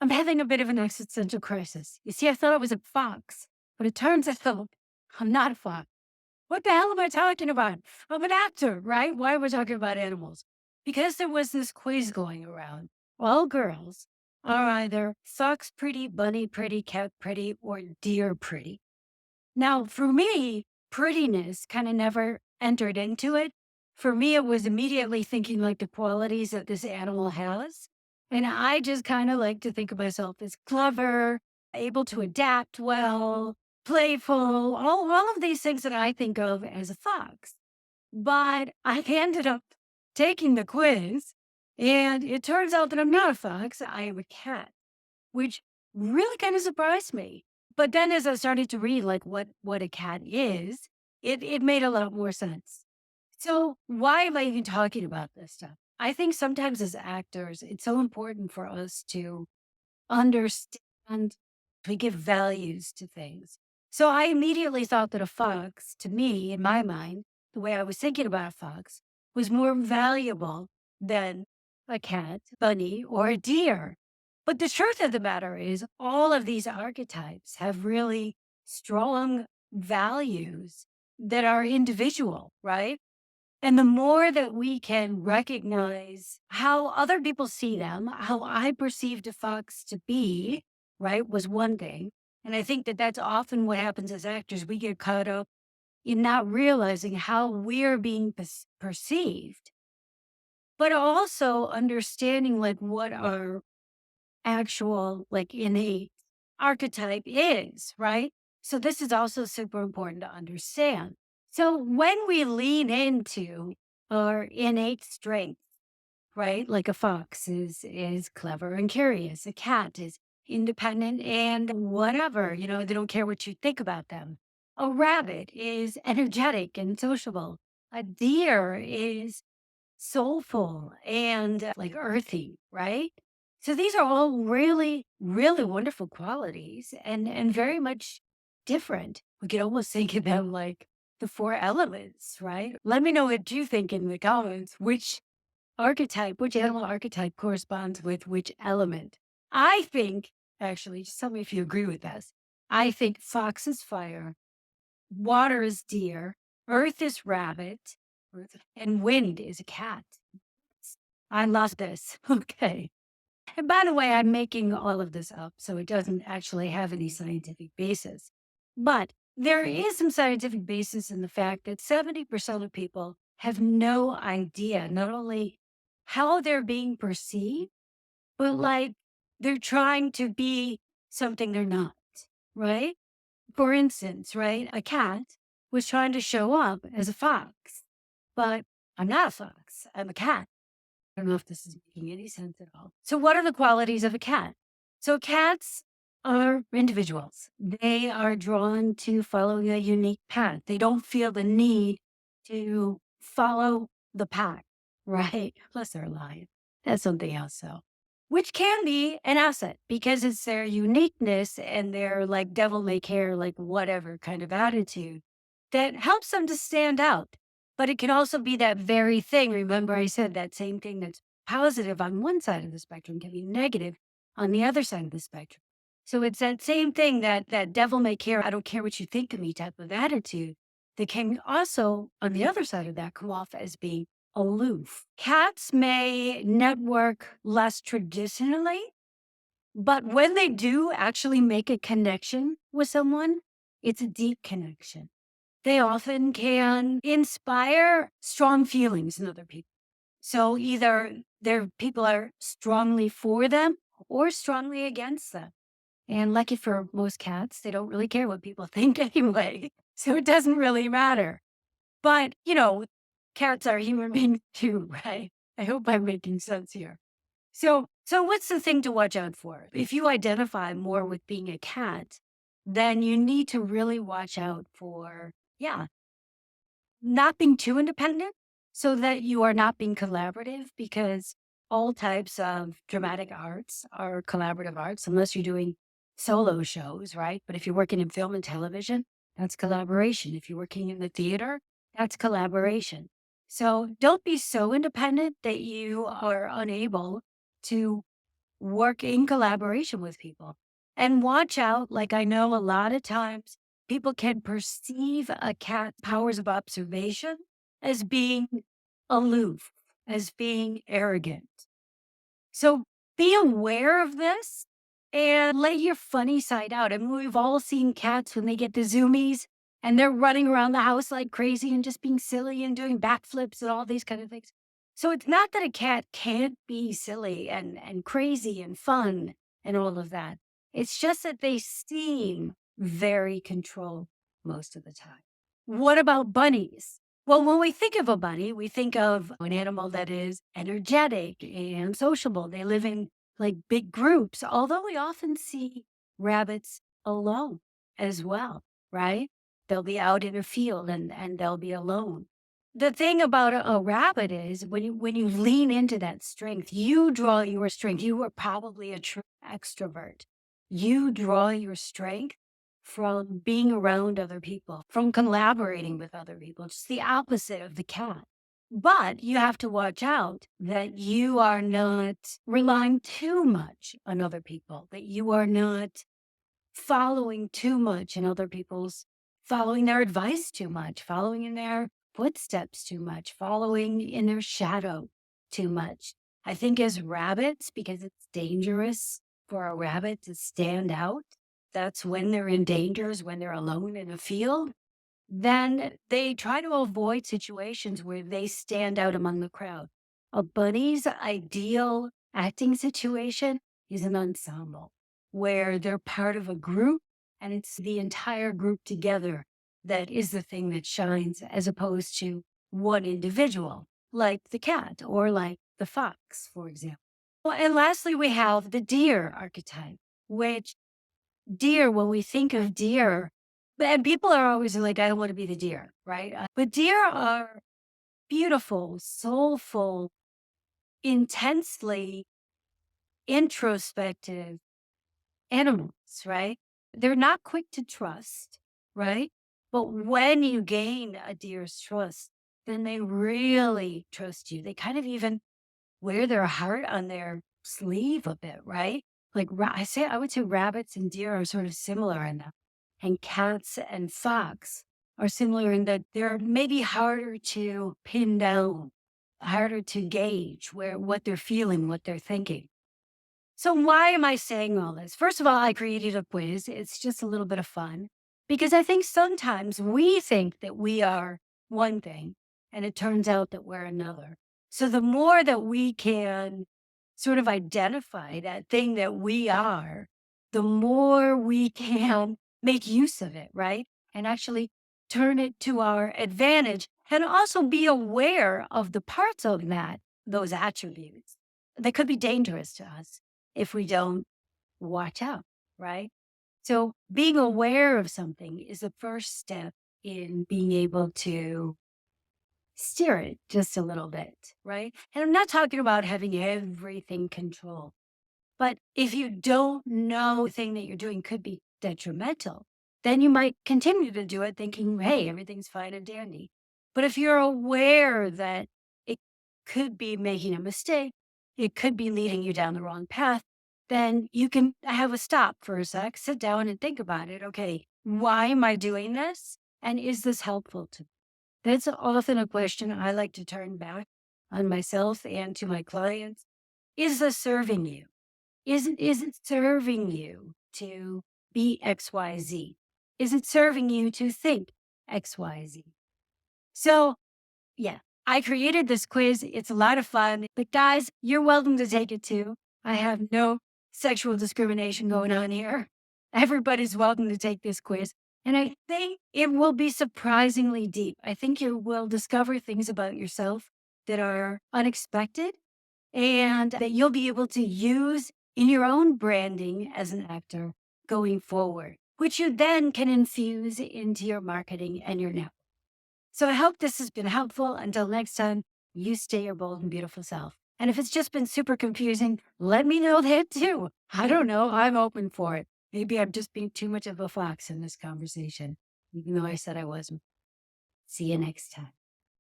I'm having a bit of an existential crisis. You see, I thought I was a fox, but it turns out I'm not a fox. What the hell am I talking about? I'm an actor, right? Why am I talking about animals? Because there was this quiz going around. All girls are either fox pretty, bunny pretty, cat pretty, or deer pretty. Now, for me, prettiness kind of never entered into it. For me, it was immediately thinking like the qualities that this animal has. And I just kind of like to think of myself as clever, able to adapt well, playful, all of these things that I think of as a fox. But I ended up taking the quiz, and it turns out that I'm not a fox, I am a cat, which really kind of surprised me. But then as I started to read like what a cat is, it made a lot more sense. So why am I even talking about this stuff? I think sometimes as actors, it's so important for us to understand, we give values to things. So I immediately thought that a fox, to me, in my mind, the way I was thinking about a fox, was more valuable than a cat, bunny, or a deer. But the truth of the matter is, all of these archetypes have really strong values that are individual, right? And the more that we can recognize how other people see them, how I perceived a fox to be, right, was one thing. And I think that that's often what happens as actors. We get caught up in not realizing how we're being perceived, but also understanding like what our actual, like innate archetype is, right? So this is also super important to understand. So when we lean into our innate strength, right? Like a fox is clever and curious. A cat is independent and whatever, they don't care what you think about them. A rabbit is energetic and sociable. A deer is soulful and like earthy, right? So these are all really, really wonderful qualities and very much different. We could almost think of them like the four elements, right? Let me know what you think in the comments. Which animal archetype corresponds with which element? I think, actually, just tell me if you agree with this. I think fox is fire, water is deer, earth is rabbit, and wind is a cat. I love this. Okay. And by the way, I'm making all of this up, so it doesn't actually have any scientific basis. But there is some scientific basis in the fact that 70% of people have no idea not only how they're being perceived, but like they're trying to be something they're not, right? For instance, right, a cat was trying to show up as a fox, but I'm not a fox, I'm a cat. I don't know if this is making any sense at all. So, what are the qualities of a cat? So, cats are individuals. They are drawn to following a unique path. They don't feel the need to follow the pack, right? Plus, they're alive. That's something else, though, which can be an asset because it's their uniqueness and their like devil may care, like whatever kind of attitude that helps them to stand out. But it can also be that very thing. Remember, I said that same thing that's positive on one side of the spectrum can be negative on the other side of the spectrum. So it's that same thing that devil may care, I don't care what you think of me type of attitude that can also, on the other side of that, come off as being aloof. Cats may network less traditionally, but when they do actually make a connection with someone, it's a deep connection. They often can inspire strong feelings in other people. So either their people are strongly for them or strongly against them. And lucky for most cats, they don't really care what people think anyway. So it doesn't really matter. But, cats are human beings too, right? I hope I'm making sense here. So what's the thing to watch out for? If you identify more with being a cat, then you need to really watch out for, yeah, not being too independent so that you are not being collaborative because all types of dramatic arts are collaborative arts unless you're doing solo shows, right? But if you're working in film and television, that's collaboration. If you're working in the theater, that's collaboration. So don't be so independent that you are unable to work in collaboration with people. And watch out, like I know a lot of times people can perceive a cat's powers of observation as being aloof, as being arrogant. So be aware of this and let your funny side out. I mean, we've all seen cats when they get the zoomies and they're running around the house like crazy and just being silly and doing backflips and all these kind of things. So it's not that a cat can't be silly and crazy and fun and all of that. It's just that they seem very controlled most of the time. What about bunnies? Well, when we think of a bunny, we think of an animal that is energetic and sociable. They live in like big groups, although we often see rabbits alone as well, right? They'll be out in a field and they'll be alone. The thing about a rabbit is when you lean into that strength, you draw your strength. You are probably a true extrovert. You draw your strength from being around other people, from collaborating with other people. It's the opposite of the cat. But you have to watch out that you are not relying too much on other people, that you are not following too much in other people's, following their advice too much, following in their footsteps too much, following in their shadow too much. I think as rabbits, because it's dangerous for a rabbit to stand out, that's when they're in danger, is when they're alone in a field. Then they try to avoid situations where they stand out among the crowd. A bunny's ideal acting situation is an ensemble where they're part of a group and it's the entire group together that is the thing that shines as opposed to one individual, like the cat or like the fox, for example. Well, and lastly, we have the deer archetype, which deer, when we think of deer, and people are always like, I don't want to be the deer, right? But deer are beautiful, soulful, intensely introspective animals, right? They're not quick to trust, right? But when you gain a deer's trust, then they really trust you. They kind of even wear their heart on their sleeve a bit, right? Like I would say rabbits and deer are sort of similar in that. And cats and fox are similar in that they're maybe harder to pin down, harder to gauge where what they're feeling, what they're thinking. So why am I saying all this? First of all, I created a quiz. It's just a little bit of fun because I think sometimes we think that we are one thing and it turns out that we're another. So the more that we can sort of identify that thing that we are, the more we can make use of it, right? And actually turn it to our advantage and also be aware of the parts of that, those attributes that could be dangerous to us if we don't watch out, right? So being aware of something is the first step in being able to steer it just a little bit, right? And I'm not talking about having everything controlled, but if you don't know the thing that you're doing could be detrimental, then you might continue to do it thinking, hey, everything's fine and dandy. But if you're aware that it could be making a mistake, it could be leading you down the wrong path, then you can have a stop for a sec, sit down and think about it. Okay, why am I doing this? And is this helpful to me? That's often a question I like to turn back on myself and to my clients. Is this serving you? Is it serving you to be XYZ? Is it serving you to think XYZ? So, yeah, I created this quiz. It's a lot of fun. But guys, you're welcome to take it too. I have no sexual discrimination going on here. Everybody's welcome to take this quiz. And I think it will be surprisingly deep. I think you will discover things about yourself that are unexpected and that you'll be able to use in your own branding as an actor going forward, which you then can infuse into your marketing and your network. So I hope this has been helpful. Until next time, you stay your bold and beautiful self. And if it's just been super confusing, let me know that too. I don't know. I'm open for it. Maybe I'm just being too much of a fox in this conversation, even though I said I wasn't. See you next time.